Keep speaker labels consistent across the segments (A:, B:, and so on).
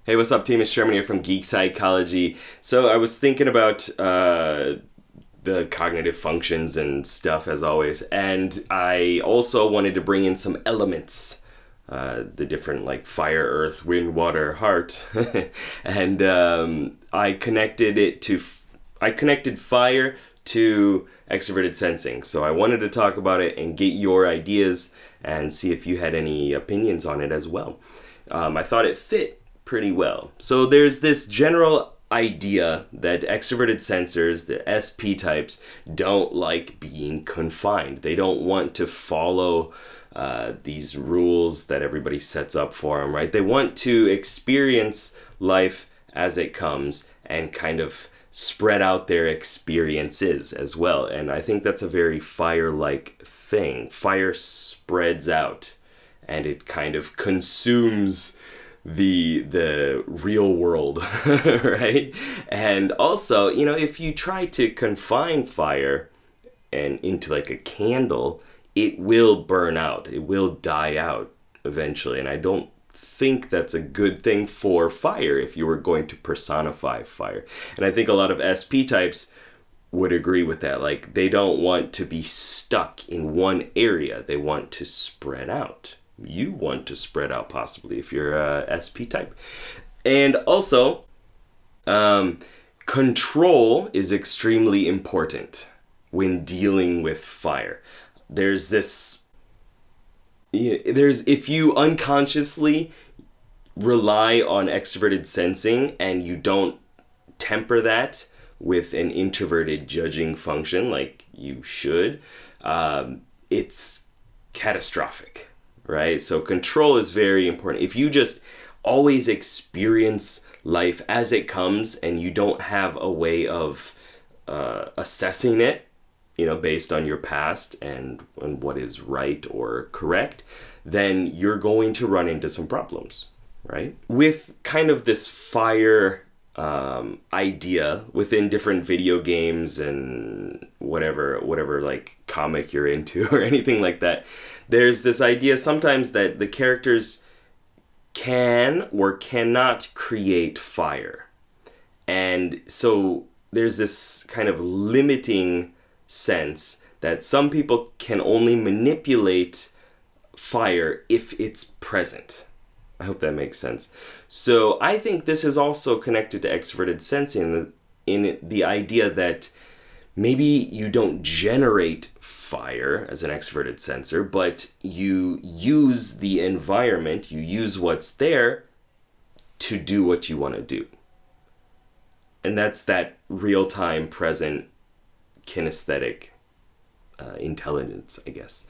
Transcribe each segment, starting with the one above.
A: Hey, what's up, team? It's Sherman here from Geek Psychology. So I was thinking about the cognitive functions and stuff, as always, and I also wanted to bring in some elements, the different like fire, earth, wind, water, heart, and I connected fire to extroverted sensing. So I wanted to talk about it and get your ideas and see if you had any opinions on it as well. I thought it fit pretty well. So there's this general idea that extroverted sensors, the SP types, don't like being confined. They don't want to follow these rules that everybody sets up for them, right? They want to experience life as it comes and kind of spread out their experiences as well. And I think that's a very fire-like thing. Fire spreads out and it kind of consumes the real world, right? And also, if you try to confine fire and into like a candle, it will burn out. It will die out eventually. And I don't think that's a good thing for fire if you were going to personify fire. And I think a lot of SP types would agree with that. Like, they don't want to be stuck in one area. They want to spread out. You want to spread out possibly if you're a SP type. And also, control is extremely important when dealing with fire. If you unconsciously rely on extroverted sensing and you don't temper that with an introverted judging function like you should, it's catastrophic. Right? So control is very important. If you just always experience life as it comes and you don't have a way of assessing it, based on your past and what is right or correct, then you're going to run into some problems, right? With kind of this fire idea within different video games and whatever like comic you're into or anything like that, there's this idea sometimes that the characters can or cannot create fire. And so there's this kind of limiting sense that some people can only manipulate fire if it's present. I hope that makes sense. So I think this is also connected to extroverted sensing in the idea that maybe you don't generate fire as an extroverted sensor, but you use the environment, you use what's there to do what you want to do. And that's that real-time present kinesthetic intelligence, I guess.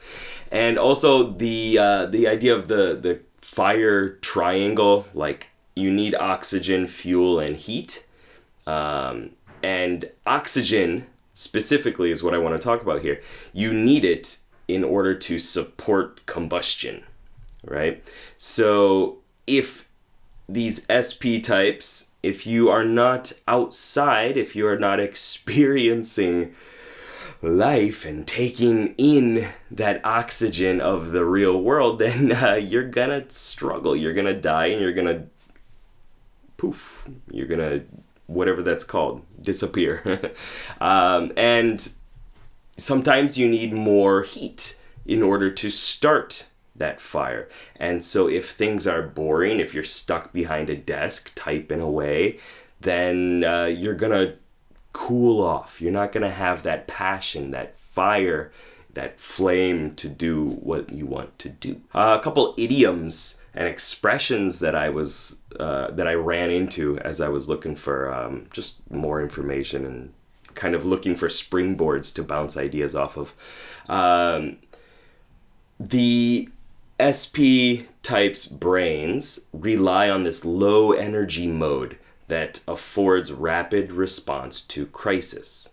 A: And also the idea of the fire triangle, like you need oxygen, fuel, and heat. And oxygen specifically is what I want to talk about here. You need it in order to support combustion, right? So if these SP types, if you are not outside, if you are not experiencing life and taking in that oxygen of the real world, then you're gonna struggle. You're gonna die and you're gonna poof. You're gonna, whatever that's called, disappear. And sometimes you need more heat in order to start that fire. And so if things are boring, if you're stuck behind a desk typing away, then you're gonna cool off. You're not going to have that passion, that fire, that flame to do what you want to do. A couple idioms and expressions that I ran into as I was looking for just more information and kind of looking for springboards to bounce ideas off of. The SP type's brains rely on this low energy mode that affords rapid response to crisis.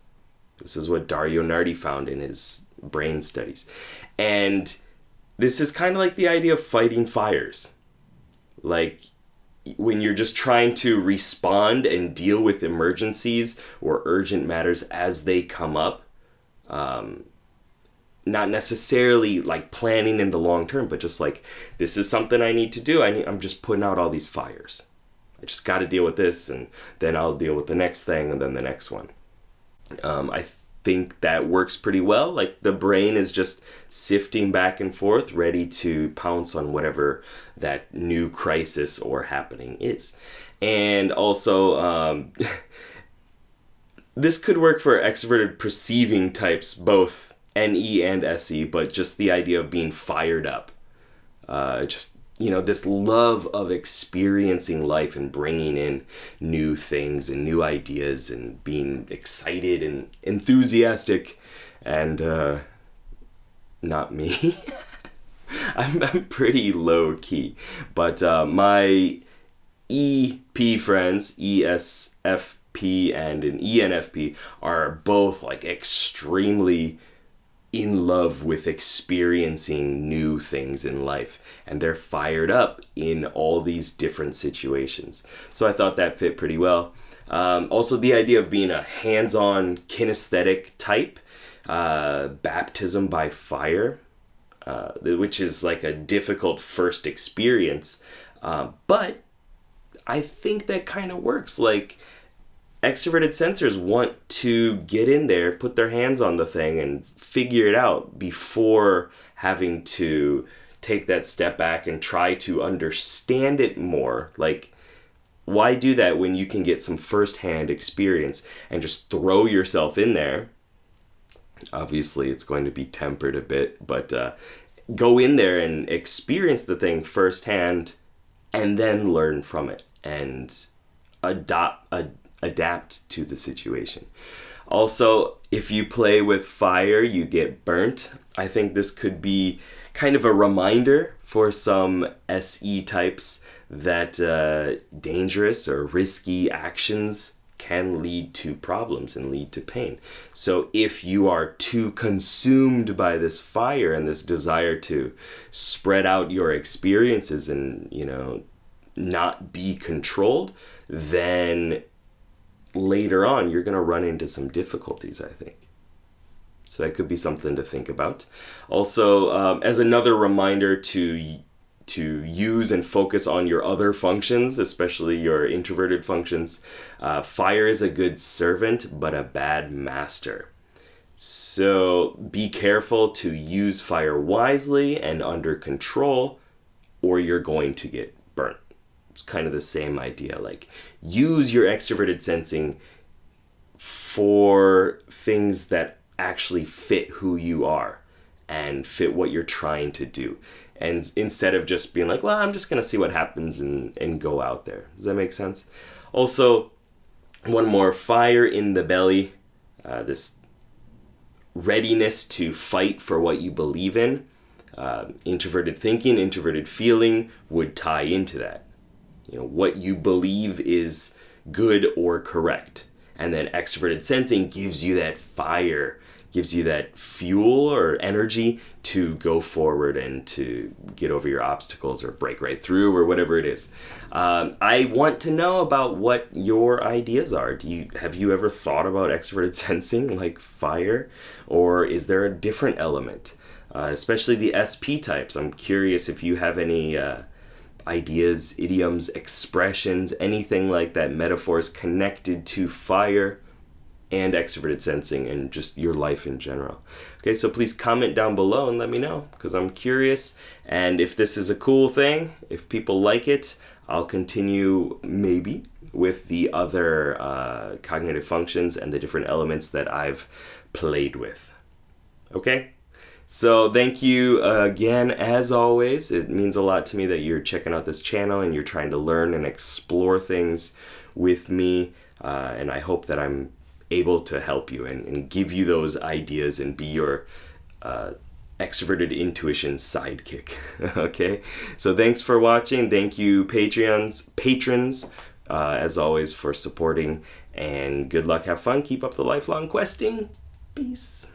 A: This is what Dario Nardi found in his brain studies. And this is kind of like the idea of fighting fires. Like when you're just trying to respond and deal with emergencies or urgent matters as they come up, not necessarily like planning in the long term, but just like, this is something I need to do. I'm just putting out all these fires. I just got to deal with this, and then I'll deal with the next thing, and then the next one. I think that works pretty well. Like, the brain is just sifting back and forth, ready to pounce on whatever that new crisis or happening is. And also, this could work for extroverted perceiving types, both NE and SE, but just the idea of being fired up. This love of experiencing life and bringing in new things and new ideas and being excited and enthusiastic, and not me. I'm pretty low key, but my EP friends, ESFP and an ENFP, are both like extremely in love with experiencing new things in life, and they're fired up in all these different situations. So I thought that fit pretty well. Also, the idea of being a hands-on kinesthetic type, baptism by fire, which is like a difficult first experience, but I think that kind of works. Like, extroverted sensors want to get in there, put their hands on the thing, and figure it out before having to take that step back and try to understand it more. Like, why do that when you can get some firsthand experience and just throw yourself in there? Obviously, it's going to be tempered a bit, but go in there and experience the thing firsthand and then learn from it and adapt to the situation. Also, if you play with fire, you get burnt. I think this could be kind of a reminder for some SE types that dangerous or risky actions can lead to problems and lead to pain. So if you are too consumed by this fire and this desire to spread out your experiences and, not be controlled, then later on you're going to run into some difficulties, I think. So that could be something to think about. Also, as another reminder to use and focus on your other functions, especially your introverted functions, fire is a good servant but a bad master. So be careful to use fire wisely and under control, or you're going to get burnt. It's kind of the same idea. Like, use your extroverted sensing for things that actually fit who you are and fit what you're trying to do. And instead of just being like, well, I'm just going to see what happens and go out there. Does that make sense? Also, one more, fire in the belly, this readiness to fight for what you believe in. Introverted thinking, introverted feeling would tie into that. What you believe is good or correct. And then extroverted sensing gives you that fire, gives you that fuel or energy to go forward and to get over your obstacles or break right through or whatever it is. I want to know about what your ideas are. Have you ever thought about extroverted sensing like fire? Or is there a different element? Especially the SP types. I'm curious if you have any ideas, idioms, expressions, anything like that, metaphors connected to fire and extroverted sensing and just your life in general. Okay, so please comment down below and let me know, because I'm curious. And if this is a cool thing, if people like it, I'll continue maybe with the other cognitive functions and the different elements that I've played with. Okay? So thank you again, as always. It means a lot to me that you're checking out this channel and you're trying to learn and explore things with me. And I hope that I'm able to help you and give you those ideas and be your extroverted intuition sidekick. Okay? So thanks for watching. Thank you, patrons, as always, for supporting. And good luck, have fun, keep up the lifelong questing. Peace.